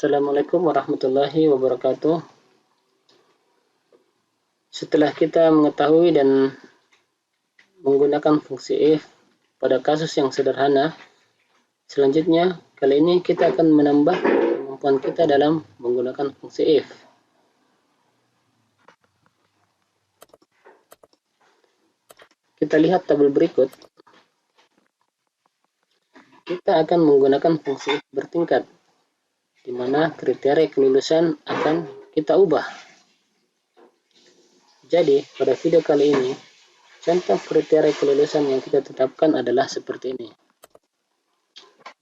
Assalamualaikum warahmatullahi wabarakatuh. Setelah kita mengetahui dan menggunakan fungsi if pada kasus yang sederhana, selanjutnya kali ini kita akan menambah kemampuan kita dalam menggunakan fungsi if. Kita lihat tabel berikut. Kita akan menggunakan fungsi if bertingkat, di mana kriteria kelulusan akan kita ubah. Jadi, pada video kali ini, contoh kriteria kelulusan yang kita tetapkan adalah seperti ini.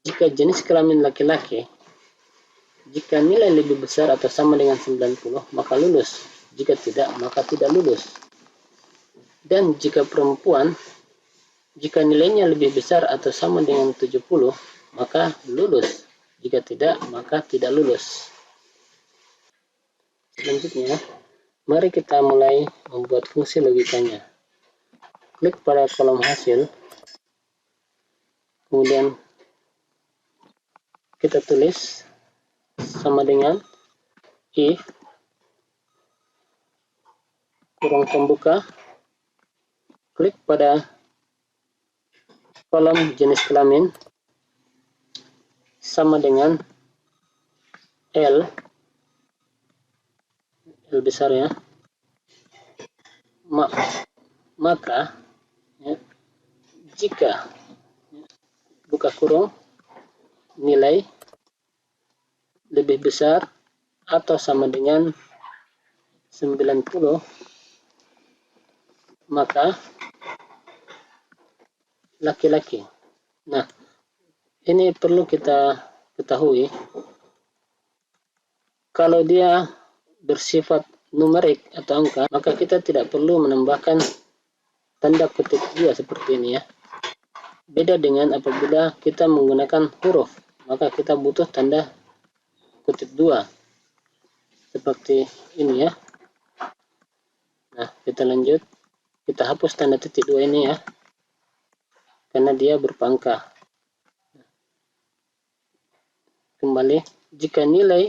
Jika jenis kelamin laki-laki, jika nilai lebih besar atau sama dengan 90, maka lulus. Jika tidak, maka tidak lulus. Dan jika perempuan, jika nilainya lebih besar atau sama dengan 70, maka lulus. Jika tidak, maka tidak lulus. Selanjutnya, mari kita mulai membuat fungsi logikanya. Klik pada kolom hasil, kemudian kita tulis sama dengan if kurung pembuka, klik pada kolom jenis kelamin sama dengan L besar ya, maka ya, jika buka kurung nilai lebih besar atau sama dengan 90, maka laki-laki. Nah, ini perlu kita ketahui, kalau dia bersifat numerik atau angka, maka kita tidak perlu menambahkan tanda kutip 2 seperti ini ya. Beda dengan apabila kita menggunakan huruf, maka kita butuh tanda kutip 2 seperti ini ya. Nah, kita lanjut, kita hapus tanda titik 2 ini ya, karena dia berpangka. Kembali, jika nilai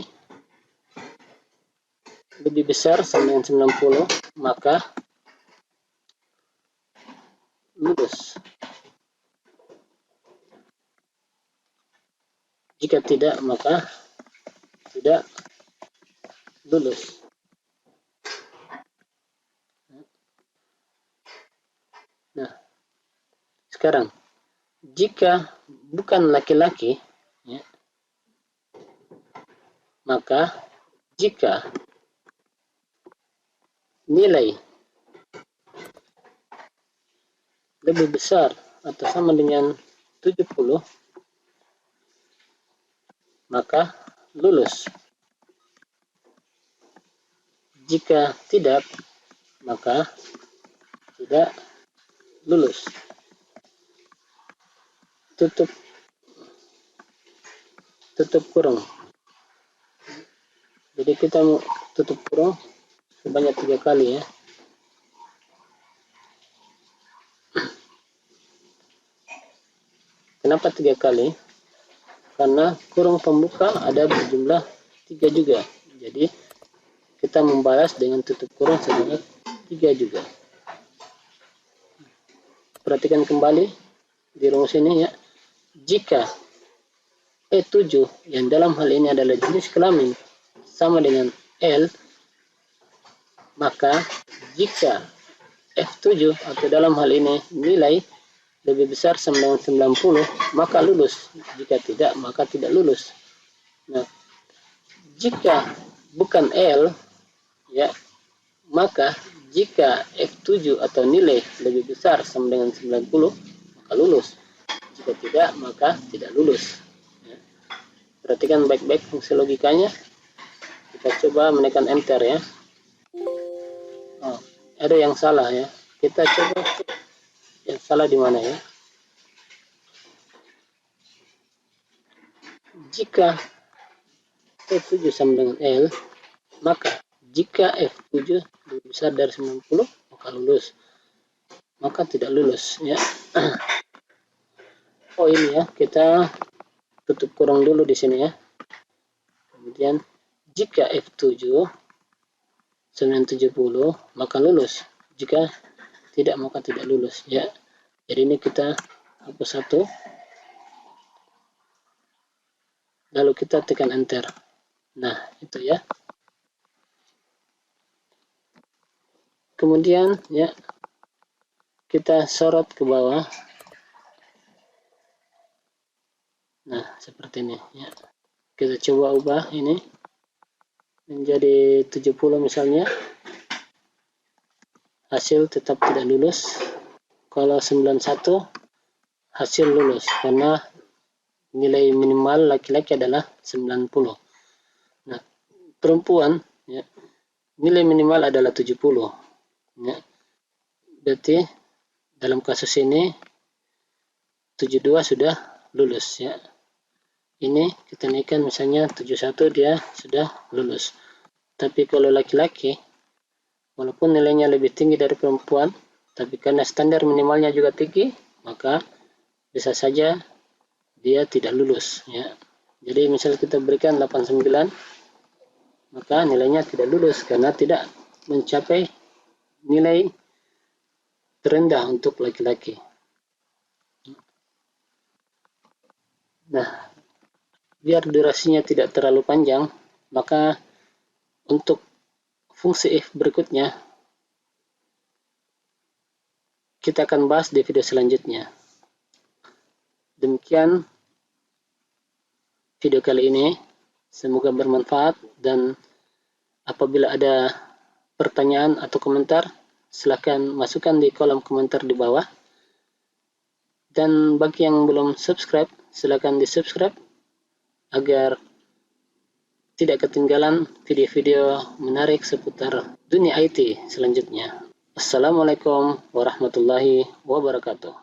lebih besar sama dengan 90, maka lulus. Jika tidak, maka tidak lulus. Nah, sekarang jika bukan laki-laki ya, maka jika nilai lebih besar atau sama dengan 70, maka lulus. Jika tidak, maka tidak lulus. Tutup kurung. Jadi kita mau tutup kurung sebanyak 3 kali ya. Kenapa 3 kali? Karena kurung pembuka ada berjumlah 3 juga. Jadi kita membalas dengan tutup kurung sebanyak 3 juga. Perhatikan kembali di rumus ini ya. Jika E7 yang dalam hal ini adalah jenis kelamin sama dengan L, maka jika F7 atau dalam hal ini nilai lebih besar sama dengan 90, maka lulus. Jika tidak, maka tidak lulus. Nah, jika bukan L ya, maka jika F7 atau nilai lebih besar sama dengan 90, maka lulus. Jika tidak, maka tidak lulus. Ya. Perhatikan baik-baik fungsi logikanya. Kita coba menekan enter ya. Oh, ada yang salah ya. Kita coba yang salah di mana ya. Jika F7 sama dengan L, maka jika F7 lebih besar dari 90, maka lulus. Maka tidak lulus ya. Oh ini ya, kita tutup kurung dulu di sini ya. Kemudian jika F7 970 maka lulus, jika tidak maka tidak lulus ya. Jadi ini kita hapus satu, lalu kita tekan enter. Nah itu ya. Kemudian ya kita sorot ke bawah. Nah seperti ini ya. Kita coba ubah ini menjadi 70 misalnya. Hasil tetap tidak lulus. Kalau 91 hasil lulus karena nilai minimal laki-laki adalah 90. Nah, perempuan ya, nilai minimal adalah 70. Ya. Berarti dalam kasus ini 72 sudah lulus ya. Ini kita naikkan misalnya 71, dia sudah lulus. Tapi kalau laki-laki walaupun nilainya lebih tinggi dari perempuan, tapi karena standar minimalnya juga tinggi, maka bisa saja dia tidak lulus ya. Jadi misal kita berikan 89, maka nilainya tidak lulus karena tidak mencapai nilai terendah untuk laki-laki. Nah, biar durasinya tidak terlalu panjang, maka untuk fungsi if berikutnya kita akan bahas di video selanjutnya. Demikian video kali ini, semoga bermanfaat, dan apabila ada pertanyaan atau komentar silahkan masukkan di kolom komentar di bawah. Dan bagi yang belum subscribe, silahkan di subscribe agar tidak ketinggalan video-video menarik seputar dunia IT selanjutnya. Assalamualaikum warahmatullahi wabarakatuh.